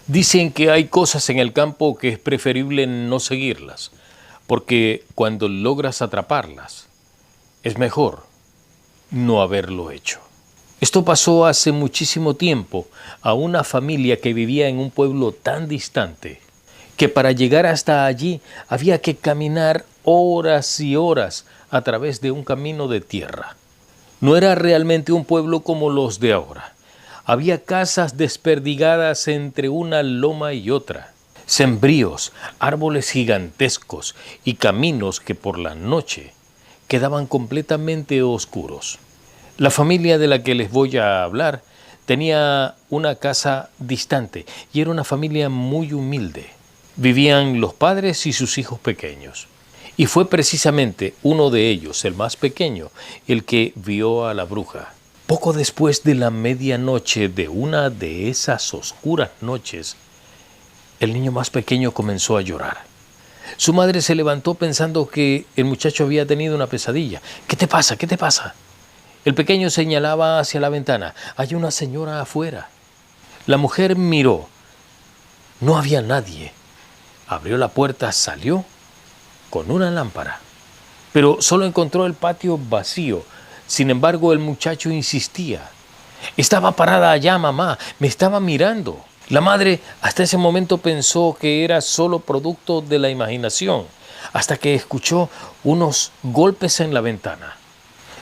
Dicen que hay cosas en el campo que es preferible no seguirlas, porque cuando logras atraparlas, es mejor no haberlo hecho. Esto pasó hace muchísimo tiempo a una familia que vivía en un pueblo tan distante que para llegar hasta allí había que caminar horas y horas a través de un camino de tierra. No era realmente un pueblo como los de ahora. Había casas desperdigadas entre una loma y otra, sembríos, árboles gigantescos y caminos que por la noche quedaban completamente oscuros. La familia de la que les voy a hablar tenía una casa distante y era una familia muy humilde. Vivían los padres y sus hijos pequeños. Y fue precisamente uno de ellos, el más pequeño, el que vio a la bruja. Poco después de la medianoche de una de esas oscuras noches, el niño más pequeño comenzó a llorar. Su madre se levantó pensando que el muchacho había tenido una pesadilla. ¿Qué te pasa? ¿Qué te pasa? El pequeño señalaba hacia la ventana. Hay una señora afuera. La mujer miró. No había nadie. Abrió la puerta, salió con una lámpara, pero solo encontró el patio vacío. Sin embargo, el muchacho insistía. Estaba parada allá, mamá, me estaba mirando. La madre hasta ese momento pensó que era solo producto de la imaginación, hasta que escuchó unos golpes en la ventana.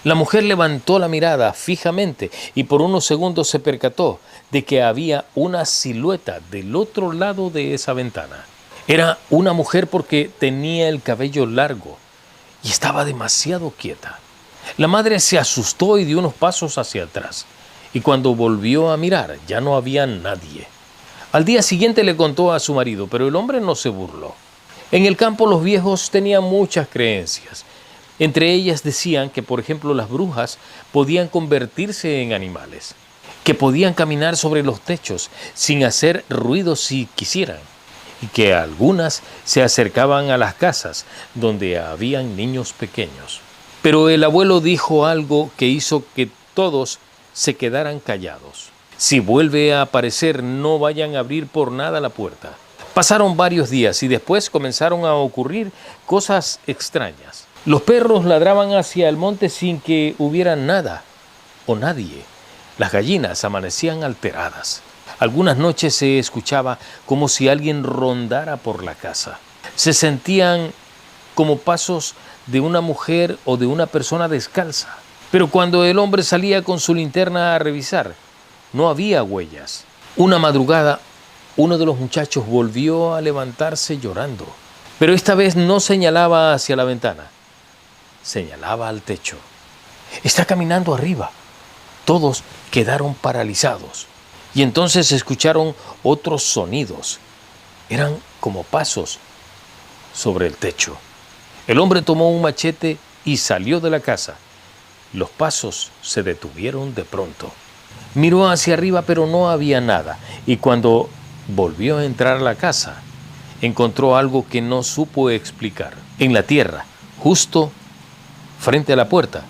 La mujer levantó la mirada fijamente y por unos segundos se percató de que había una silueta del otro lado de esa ventana. Era una mujer porque tenía el cabello largo y estaba demasiado quieta. La madre se asustó y dio unos pasos hacia atrás, y cuando volvió a mirar ya no había nadie. Al día siguiente le contó a su marido, pero el hombre no se burló. En el campo los viejos tenían muchas creencias. Entre ellas decían que, por ejemplo, las brujas podían convertirse en animales, que podían caminar sobre los techos sin hacer ruido si quisieran, y que algunas se acercaban a las casas donde habían niños pequeños. Pero el abuelo dijo algo que hizo que todos se quedaran callados. Si vuelve a aparecer, no vayan a abrir por nada la puerta. Pasaron varios días y después comenzaron a ocurrir cosas extrañas. Los perros ladraban hacia el monte sin que hubiera nada o nadie. Las gallinas amanecían alteradas. Algunas noches se escuchaba como si alguien rondara por la casa. Se sentían como pasos de una mujer o de una persona descalza. Pero cuando el hombre salía con su linterna a revisar, no había huellas. Una madrugada, uno de los muchachos volvió a levantarse llorando, pero esta vez no señalaba hacia la ventana, señalaba al techo. Está caminando arriba. Todos quedaron paralizados y entonces escucharon otros sonidos. Eran como pasos sobre el techo. El hombre tomó un machete y salió de la casa. Los pasos se detuvieron de pronto. Miró hacia arriba, pero no había nada, y cuando volvió a entrar a la casa, encontró algo que no supo explicar. En la tierra, justo frente a la puerta,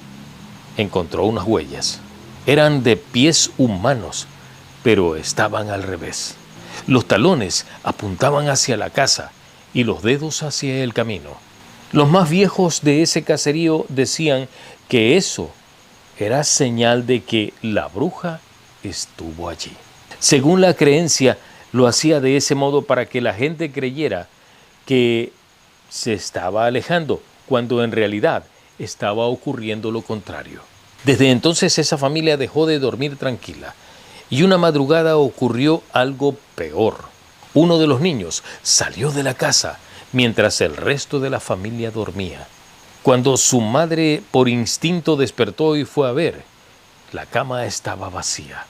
encontró unas huellas. Eran de pies humanos, pero estaban al revés. Los talones apuntaban hacia la casa y los dedos hacia el camino. Los más viejos de ese caserío decían que eso era señal de que la bruja estuvo allí. Según la creencia, lo hacía de ese modo para que la gente creyera que se estaba alejando, cuando en realidad estaba ocurriendo lo contrario. Desde entonces esa familia dejó de dormir tranquila, y una madrugada ocurrió algo peor. Uno de los niños salió de la casa mientras el resto de la familia dormía. Cuando su madre por instinto despertó y fue a ver, la cama estaba vacía.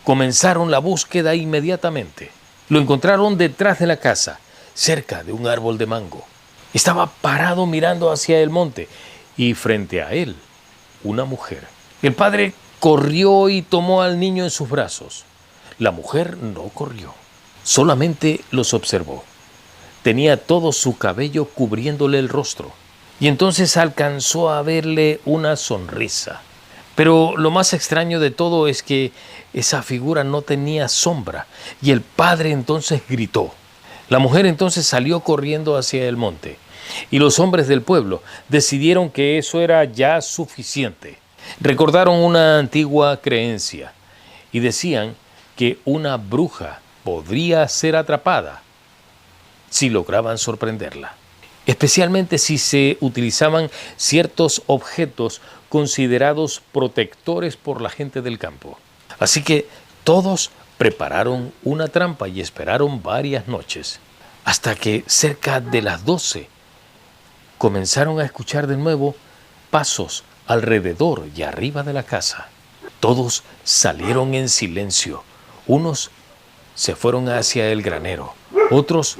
Comenzaron la búsqueda inmediatamente. Lo encontraron detrás de la casa, cerca de un árbol de mango. Estaba parado mirando hacia el monte y frente a él, una mujer. El padre corrió y tomó al niño en sus brazos. La mujer no corrió, solamente los observó. Tenía todo su cabello cubriéndole el rostro y entonces alcanzó a verle una sonrisa. Pero lo más extraño de todo es que esa figura no tenía sombra, y el padre entonces gritó. La mujer entonces salió corriendo hacia el monte, y los hombres del pueblo decidieron que eso era ya suficiente. Recordaron una antigua creencia y decían que una bruja podría ser atrapada si lograban sorprenderla, especialmente si se utilizaban ciertos objetos considerados protectores por la gente del campo. Así que todos prepararon una trampa y esperaron varias noches, hasta que cerca de las 12 comenzaron a escuchar de nuevo pasos alrededor y arriba de la casa. Todos salieron en silencio. Unos se fueron hacia el granero, otros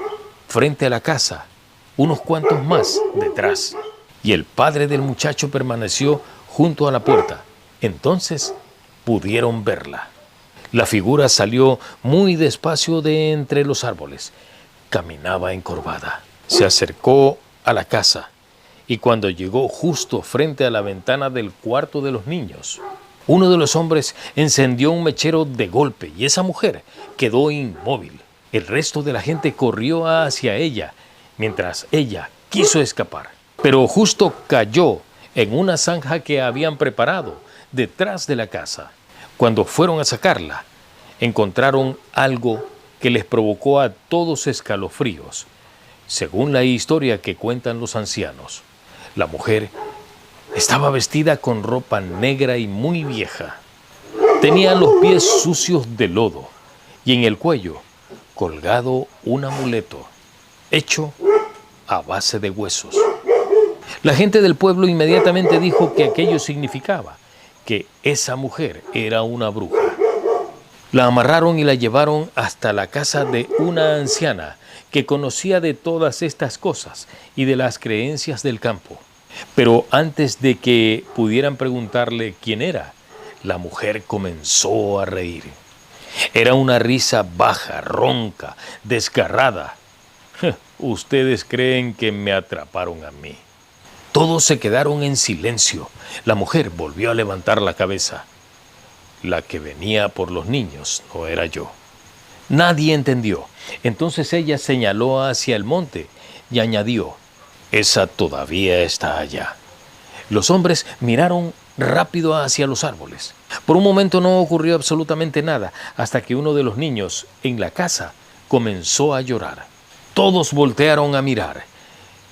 frente a la casa, unos cuantos más detrás. Y el padre del muchacho permaneció junto a la puerta. Entonces pudieron verla. La figura salió muy despacio de entre los árboles. Caminaba encorvada. Se acercó a la casa y cuando llegó justo frente a la ventana del cuarto de los niños, uno de los hombres encendió un mechero de golpe y esa mujer quedó inmóvil. El resto de la gente corrió hacia ella mientras ella quiso escapar, pero justo cayó en una zanja que habían preparado detrás de la casa. Cuando fueron a sacarla, encontraron algo que les provocó a todos escalofríos. Según la historia que cuentan los ancianos, la mujer estaba vestida con ropa negra y muy vieja. Tenía los pies sucios de lodo y en el cuello colgado un amuleto hecho a base de huesos. La gente del pueblo inmediatamente dijo que aquello significaba que esa mujer era una bruja. La amarraron y la llevaron hasta la casa de una anciana que conocía de todas estas cosas y de las creencias del campo. Pero antes de que pudieran preguntarle quién era, la mujer comenzó a reír. Era una risa baja, ronca, desgarrada. Ustedes creen que me atraparon a mí. Todos se quedaron en silencio. La mujer volvió a levantar la cabeza. La que venía por los niños no era yo. Nadie entendió. Entonces ella señaló hacia el monte y añadió: esa todavía está allá. Los hombres miraron rápido hacia los árboles. Por un momento no ocurrió absolutamente nada, hasta que uno de los niños en la casa comenzó a llorar. Todos voltearon a mirar.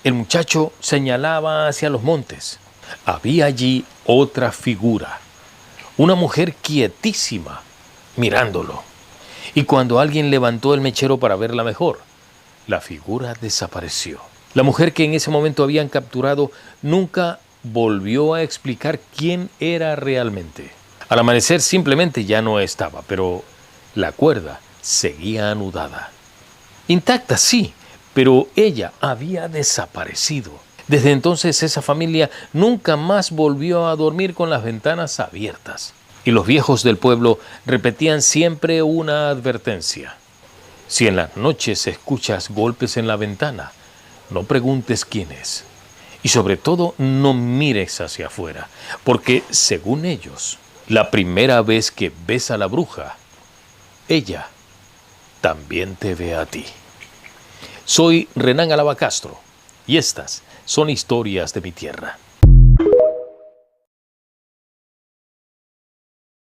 El muchacho señalaba hacia los montes. Había allí otra figura, una mujer quietísima, mirándolo. Y cuando alguien levantó el mechero para verla mejor, la figura desapareció. La mujer que en ese momento habían capturado nunca volvió a explicar quién era realmente. Al amanecer simplemente ya no estaba, pero la cuerda seguía anudada. Intacta, sí, pero ella había desaparecido. Desde entonces esa familia nunca más volvió a dormir con las ventanas abiertas. Y los viejos del pueblo repetían siempre una advertencia: si en las noches escuchas golpes en la ventana, no preguntes quién es. Y sobre todo, no mires hacia afuera, porque según ellos, la primera vez que ves a la bruja, ella también te ve a ti. Soy Renán Alaba Castro y estas son historias de mi tierra.